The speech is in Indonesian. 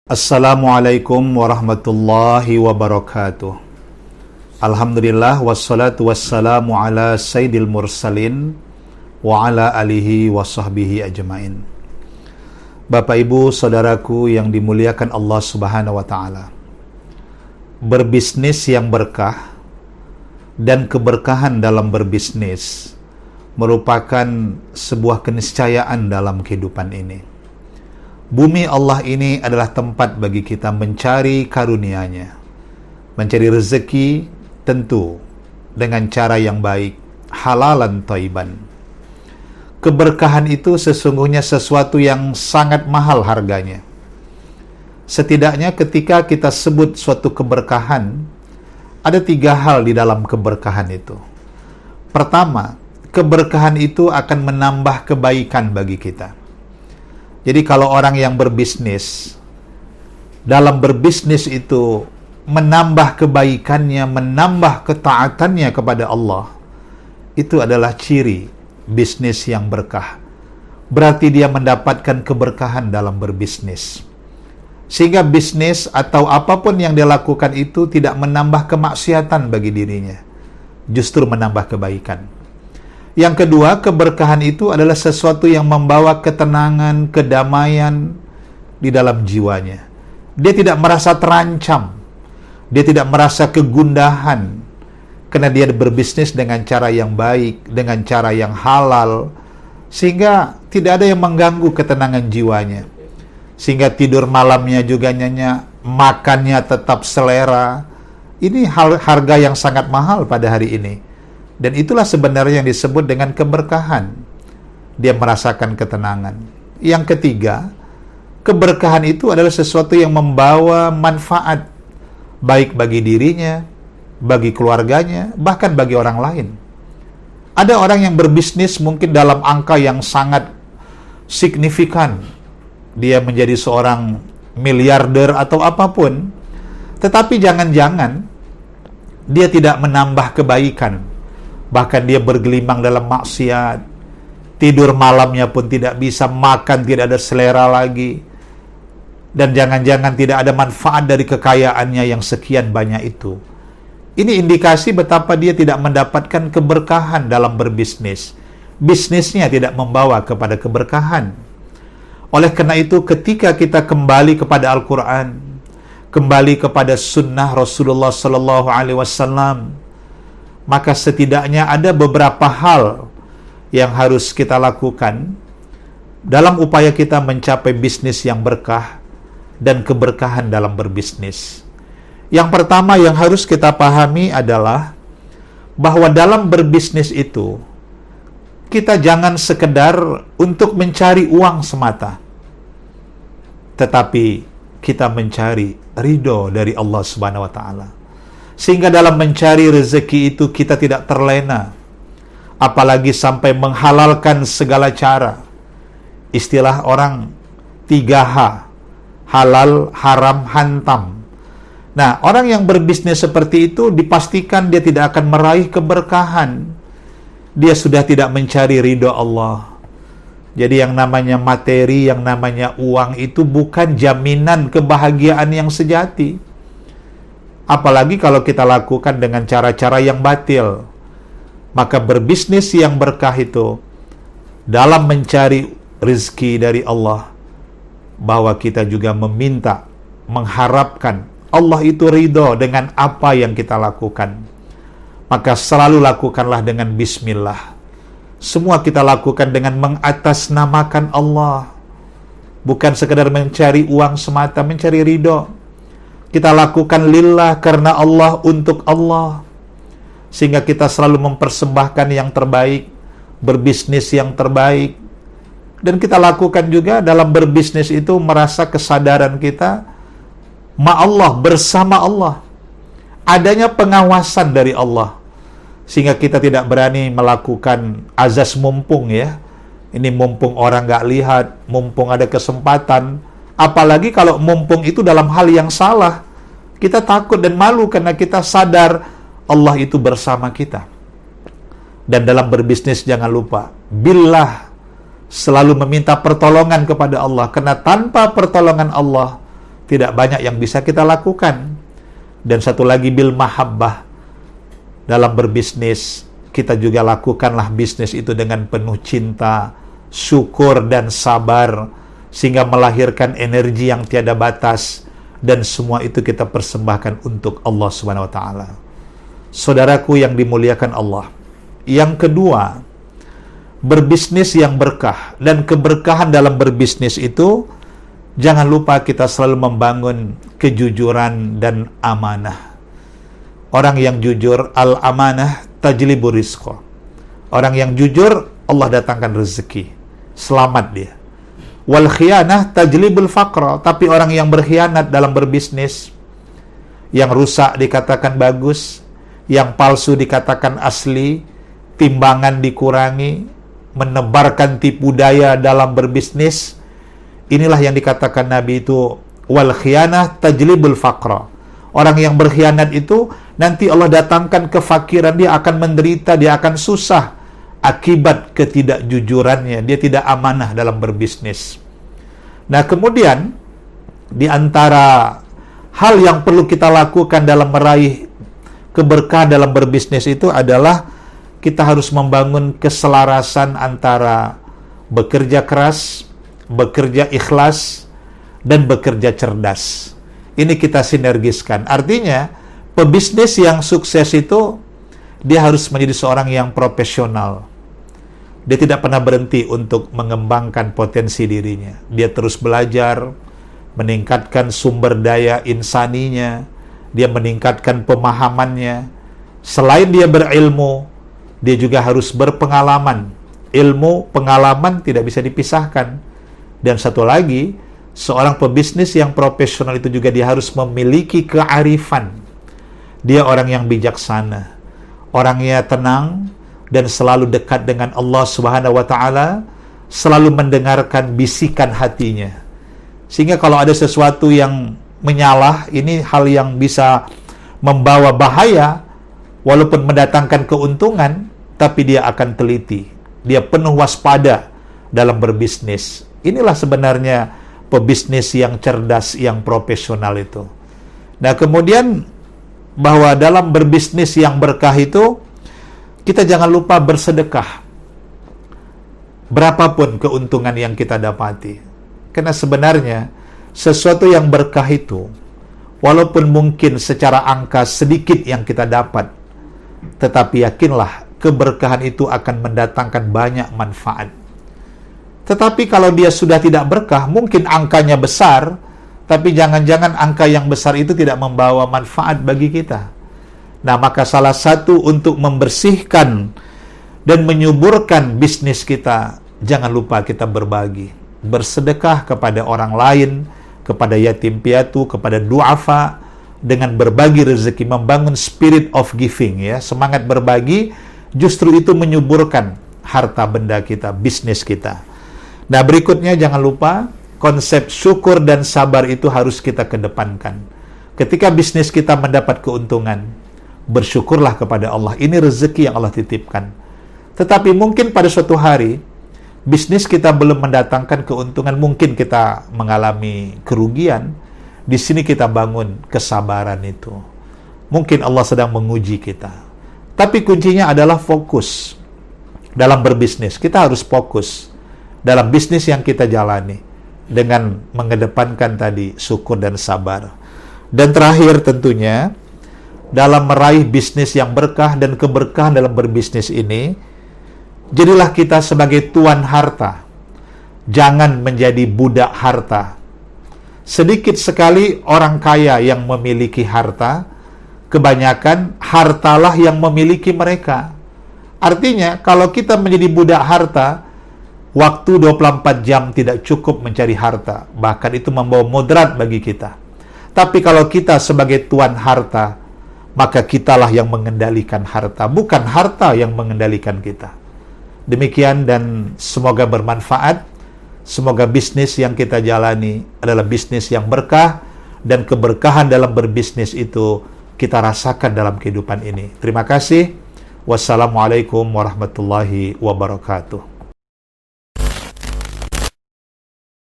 Assalamualaikum warahmatullahi wabarakatuh. Alhamdulillah wassalatu wassalamu ala sayyidil mursalin wa ala alihi wa sahbihi ajmain. Bapak Ibu saudaraku yang dimuliakan Allah Subhanahu wa taala. Berbisnis yang berkah dan keberkahan dalam berbisnis merupakan sebuah keniscayaan dalam kehidupan ini. Bumi Allah ini adalah tempat bagi kita mencari karunia-Nya, mencari rezeki tentu dengan cara yang baik, halalan thayyiban. Keberkahan itu sesungguhnya sesuatu yang sangat mahal harganya. Setidaknya ketika kita sebut suatu keberkahan, ada 3 hal di dalam keberkahan itu. Pertama, keberkahan itu akan menambah kebaikan bagi kita. Jadi kalau orang yang berbisnis, dalam berbisnis itu menambah kebaikannya, menambah ketaatannya kepada Allah, itu adalah ciri bisnis yang berkah. Berarti dia mendapatkan keberkahan dalam berbisnis. Sehingga bisnis atau apapun yang dia lakukan itu tidak menambah kemaksiatan bagi dirinya, justru menambah kebaikan. Yang kedua, keberkahan itu adalah sesuatu yang membawa ketenangan, kedamaian di dalam jiwanya. Dia tidak merasa terancam, dia tidak merasa kegundahan, karena dia berbisnis dengan cara yang baik, dengan cara yang halal, sehingga tidak ada yang mengganggu ketenangan jiwanya. Sehingga tidur malamnya juga nyenyak, makannya tetap selera. Ini harga yang sangat mahal pada hari ini. Dan itulah sebenarnya yang disebut dengan keberkahan. Dia merasakan ketenangan. Yang ketiga, keberkahan itu adalah sesuatu yang membawa manfaat, baik bagi dirinya, bagi keluarganya, bahkan bagi orang lain. Ada orang yang berbisnis mungkin dalam angka yang sangat signifikan. Dia menjadi seorang miliarder atau apapun. Tetapi jangan-jangan dia tidak menambah kebaikan. Bahkan dia bergelimang dalam maksiat, tidur malamnya pun tidak bisa, makan tidak ada selera lagi, dan jangan-jangan tidak ada manfaat dari kekayaannya yang sekian banyak itu. Ini indikasi betapa dia tidak mendapatkan keberkahan dalam berbisnis. Bisnisnya tidak membawa kepada keberkahan. Oleh karena itu, ketika kita kembali kepada Al-Quran, kembali kepada sunnah Rasulullah SAW, maka setidaknya ada beberapa hal yang harus kita lakukan dalam upaya kita mencapai bisnis yang berkah dan keberkahan dalam berbisnis. Yang pertama yang harus kita pahami adalah bahwa dalam berbisnis itu kita jangan sekedar untuk mencari uang semata, tetapi kita mencari ridho dari Allah Subhanahu wa taala. Sehingga dalam mencari rezeki itu kita tidak terlena, apalagi sampai menghalalkan segala cara. Istilah orang 3H, halal, haram, hantam. Nah, orang yang berbisnis seperti itu dipastikan dia tidak akan meraih keberkahan. Dia sudah tidak mencari ridho Allah. Jadi yang namanya materi, yang namanya uang itu bukan jaminan kebahagiaan yang sejati. Apalagi kalau kita lakukan dengan cara-cara yang batil. Maka berbisnis yang berkah itu dalam mencari rezeki dari Allah, bahwa kita juga meminta, mengharapkan Allah itu ridho dengan apa yang kita lakukan. Maka selalu lakukanlah dengan bismillah. Semua kita lakukan dengan mengatasnamakan Allah, bukan sekedar mencari uang semata, mencari ridho. Kita lakukan lillah, karena Allah, untuk Allah. Sehingga kita selalu mempersembahkan yang terbaik, berbisnis yang terbaik. Dan kita lakukan juga dalam berbisnis itu merasa kesadaran kita ma'allah, bersama Allah. Adanya pengawasan dari Allah. Sehingga kita tidak berani melakukan azas mumpung ya. Ini mumpung orang nggak lihat, mumpung ada kesempatan. Apalagi kalau mumpung itu dalam hal yang salah, kita takut dan malu karena kita sadar Allah itu bersama kita. Dan dalam berbisnis jangan lupa, selalu meminta pertolongan kepada Allah, karena tanpa pertolongan Allah tidak banyak yang bisa kita lakukan. Dan satu lagi, bil mahabbah. Dalam berbisnis, kita juga lakukanlah bisnis itu dengan penuh cinta, syukur dan sabar, sehingga melahirkan energi yang tiada batas, dan semua itu kita persembahkan untuk Allah Subhanahu wa taala. Saudaraku yang dimuliakan Allah. Yang kedua, berbisnis yang berkah, dan keberkahan dalam berbisnis itu jangan lupa kita selalu membangun kejujuran dan amanah. Orang yang jujur, al-amanah tajlibu rizqa. Orang yang jujur, Allah datangkan rezeki. Selamat dia. Wal khianah tajlibul faqra. Tapi orang yang berkhianat dalam berbisnis, yang rusak dikatakan bagus, yang palsu dikatakan asli, timbangan dikurangi, menebarkan tipu daya dalam berbisnis, inilah yang dikatakan Nabi itu wal khianah tajlibul faqra. Orang yang berkhianat itu nanti Allah datangkan kefakiran, dia akan menderita, dia akan susah akibat ketidakjujurannya, dia tidak amanah dalam berbisnis. Nah, kemudian di antara hal yang perlu kita lakukan dalam meraih keberkahan dalam berbisnis itu adalah kita harus membangun keselarasan antara bekerja keras, bekerja ikhlas, dan bekerja cerdas. Ini kita sinergiskan. Artinya, pebisnis yang sukses itu, dia harus menjadi seorang yang profesional. Dia tidak pernah berhenti untuk mengembangkan potensi dirinya. Dia terus belajar, meningkatkan sumber daya insaninya, dia meningkatkan pemahamannya. Selain dia berilmu, dia juga harus berpengalaman. Ilmu, pengalaman tidak bisa dipisahkan. Dan satu lagi, seorang pebisnis yang profesional itu juga dia harus memiliki kearifan. Dia orang yang bijaksana, orangnya tenang, dan selalu dekat dengan Allah Subhanahu wa taala, selalu mendengarkan bisikan hatinya. Sehingga kalau ada sesuatu yang menyalah, ini hal yang bisa membawa bahaya, walaupun mendatangkan keuntungan, tapi dia akan teliti. Dia penuh waspada dalam berbisnis. Inilah sebenarnya pebisnis yang cerdas, yang profesional itu. Nah, kemudian bahwa dalam berbisnis yang berkah itu, kita jangan lupa bersedekah. Berapapun keuntungan yang kita dapati. Karena sebenarnya, sesuatu yang berkah itu, walaupun mungkin secara angka sedikit yang kita dapat, tetapi yakinlah, keberkahan itu akan mendatangkan banyak manfaat. Tetapi kalau dia sudah tidak berkah, mungkin angkanya besar, tapi jangan-jangan angka yang besar itu tidak membawa manfaat bagi kita. Nah, maka salah satu untuk membersihkan dan menyuburkan bisnis kita, jangan lupa kita berbagi. Bersedekah kepada orang lain, kepada yatim piatu, kepada du'afa, dengan berbagi rezeki, membangun spirit of giving, ya, semangat berbagi, justru itu menyuburkan harta benda kita, bisnis kita. Nah, berikutnya jangan lupa konsep syukur dan sabar itu harus kita kedepankan. Ketika bisnis kita mendapat keuntungan, bersyukurlah kepada Allah. Ini rezeki yang Allah titipkan. Tetapi mungkin pada suatu hari bisnis kita belum mendatangkan keuntungan, mungkin kita mengalami kerugian. Di sini kita bangun kesabaran itu. Mungkin Allah sedang menguji kita. Tapi kuncinya adalah fokus dalam berbisnis. Kita harus fokus dalam bisnis yang kita jalani dengan mengedepankan tadi syukur dan sabar. Dan terakhir tentunya, dalam meraih bisnis yang berkah dan keberkahan dalam berbisnis ini, jadilah kita sebagai tuan harta. Jangan menjadi budak harta. Sedikit sekali orang kaya yang memiliki harta, kebanyakan hartalah yang memiliki mereka. Artinya, kalau kita menjadi budak harta, waktu 24 jam tidak cukup mencari harta. Bahkan itu membawa mudarat bagi kita. Tapi kalau kita sebagai tuan harta, maka kitalah yang mengendalikan harta, bukan harta yang mengendalikan kita. Demikian, dan semoga bermanfaat. Semoga bisnis yang kita jalani adalah bisnis yang berkah, dan keberkahan dalam berbisnis itu kita rasakan dalam kehidupan ini. Terima kasih. Wassalamualaikum warahmatullahi wabarakatuh.